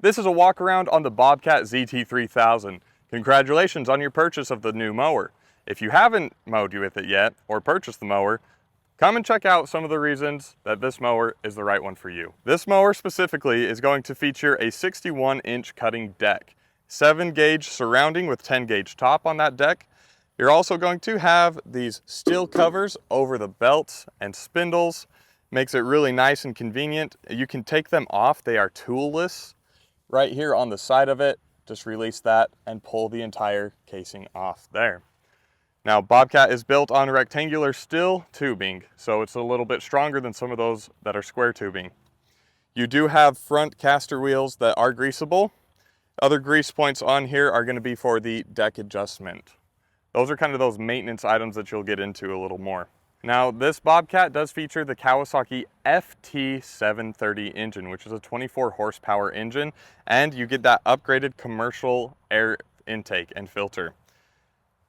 This is a walk around on the Bobcat ZT3000. Congratulations on your purchase of the new mower. If you haven't mowed with it yet or purchased the mower, come and check out some of the reasons that this mower is the right one for you. This mower specifically is going to feature a 61-inch cutting deck, 7-gauge surrounding with 10-gauge top on that deck. You're also going to have these steel covers over the belts and spindles. Makes it really nice and convenient. You can take them off. They are toolless. Right here on the side of it, just release that and pull the entire casing off there. Now, Bobcat is built on rectangular steel tubing, so it's a little bit stronger than some of those that are square tubing. You do have front caster wheels that are greasable. Other grease points on here are going to be for the deck adjustment. Those are kind of those maintenance items that you'll get into a little more. Now, this Bobcat does feature the Kawasaki FT730 engine, which is a 24 horsepower engine, and you get that upgraded commercial air intake and filter.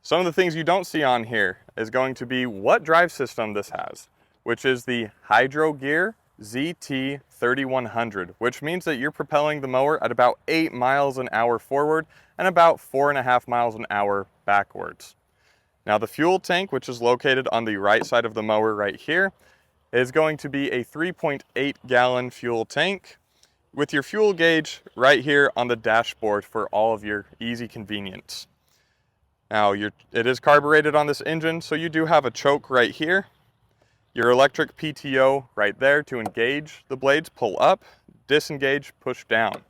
Some of the things you don't see on here is going to be what drive system this has, which is the Hydro Gear ZT3100, which means that you're propelling the mower at about 8 miles an hour forward and about 4.5 miles an hour backwards. Now, the fuel tank, which is located on the right side of the mower right here, is going to be a 3.8 gallon fuel tank with your fuel gauge right here on the dashboard for all of your easy convenience. Now, it is carbureted on this engine, so you do have a choke right here. Your electric PTO right there to engage the blades, pull up, disengage, push down.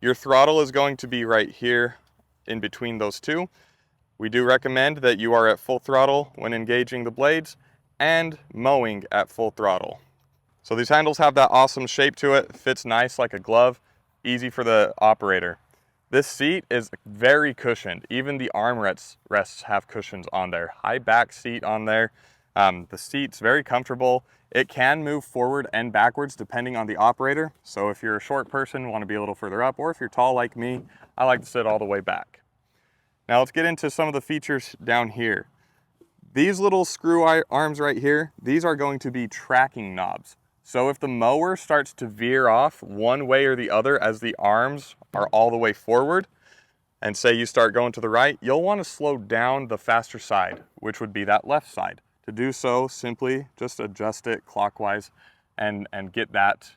Your throttle is going to be right here in between those two. We do recommend that you are at full throttle when engaging the blades and mowing at full throttle. So these handles have that awesome shape to it, fits nice like a glove, easy for the operator. This seat is very cushioned. Even the armrests have cushions on there. High back seat on there. The seat's very comfortable. It can move forward and backwards depending on the operator. So if you're a short person, want to be a little further up, or if you're tall like me, I like to sit all the way back. Now let's get into some of the features down here. These little screw arms right here, these are going to be tracking knobs. So if the mower starts to veer off one way or the other as the arms are all the way forward, and say you start going to the right, you'll want to slow down the faster side, which would be that left side. To do so, simply just adjust it clockwise and get that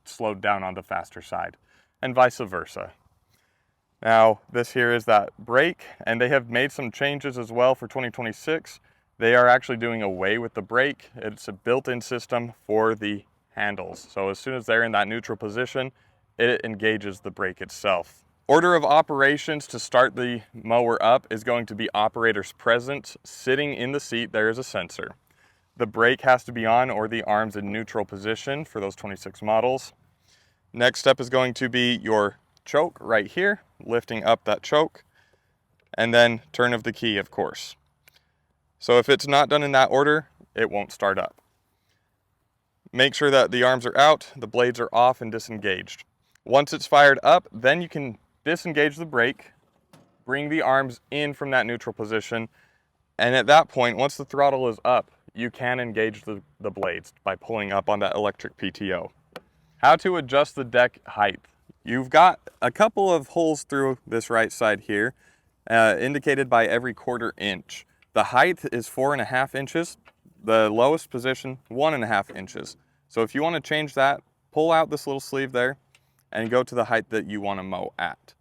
slowed down on the faster side, and vice versa. Now, this here is that brake, and they have made some changes as well for 2026. They are actually doing away with the brake. It's a built-in system for the handles. So as soon as they're in that neutral position, it engages the brake itself. Order of operations to start the mower up is going to be operator's present. Sitting in the seat, there is a sensor. The brake has to be on or the arms in neutral position for those 26 models. Next step is going to be your choke right here, lifting up that choke, and then turn of the key, of course. So if it's not done in that order, it won't start up. Make sure that the arms are out, the blades are off and disengaged. Once it's fired up, then you can disengage the brake, bring the arms in from that neutral position, and at that point, once the throttle is up, you can engage the blades by pulling up on that electric PTO. How to adjust the deck height. You've got a couple of holes through this right side here, indicated by every 1/4 inch. The height is 4.5 inches. The lowest position, 1.5 inches. So if you want to change that, pull out this little sleeve there and go to the height that you want to mow at.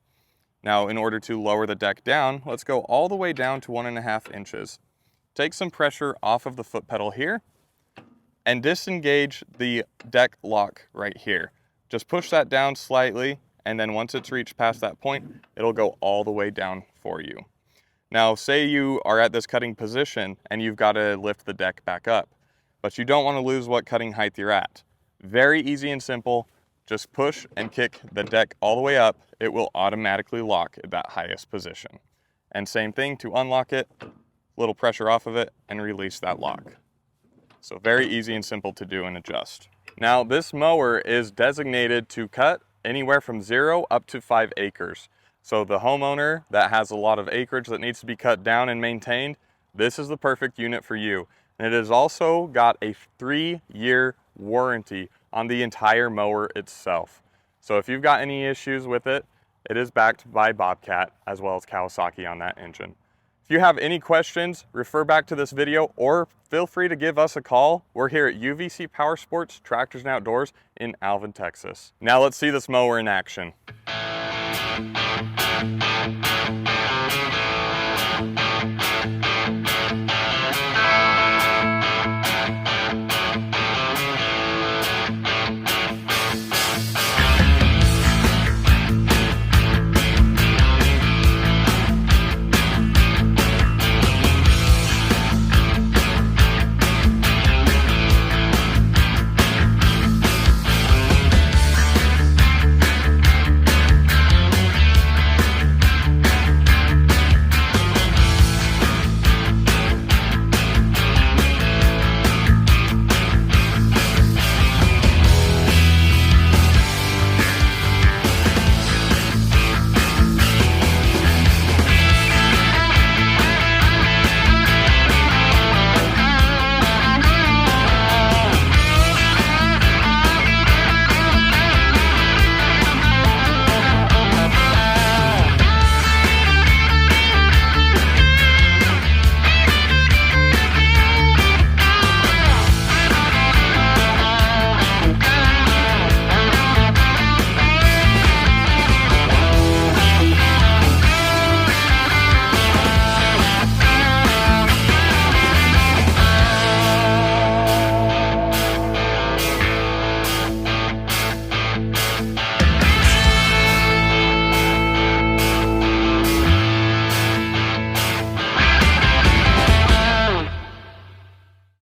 Now, in order to lower the deck down, let's go all the way down to 1.5 inches. Take some pressure off of the foot pedal here and disengage the deck lock right here. Just push that down slightly, and then once it's reached past that point, it'll go all the way down for you. Now, say you are at this cutting position and you've got to lift the deck back up, but you don't want to lose what cutting height you're at. Very easy and simple. Just push and kick the deck all the way up. It will automatically lock at that highest position. And same thing to unlock it, little pressure off of it and release that lock. So very easy and simple to do and adjust. Now, this mower is designated to cut anywhere from 0 up to 5 acres. So the homeowner that has a lot of acreage that needs to be cut down and maintained, this is the perfect unit for you. And it has also got a 3-year warranty on the entire mower itself. So if you've got any issues with it, it is backed by Bobcat as well as Kawasaki on that engine. If you have any questions, refer back to this video or feel free to give us a call. We're here at UVC Power Sports Tractors and Outdoors in Alvin, Texas. Now let's see this mower in action.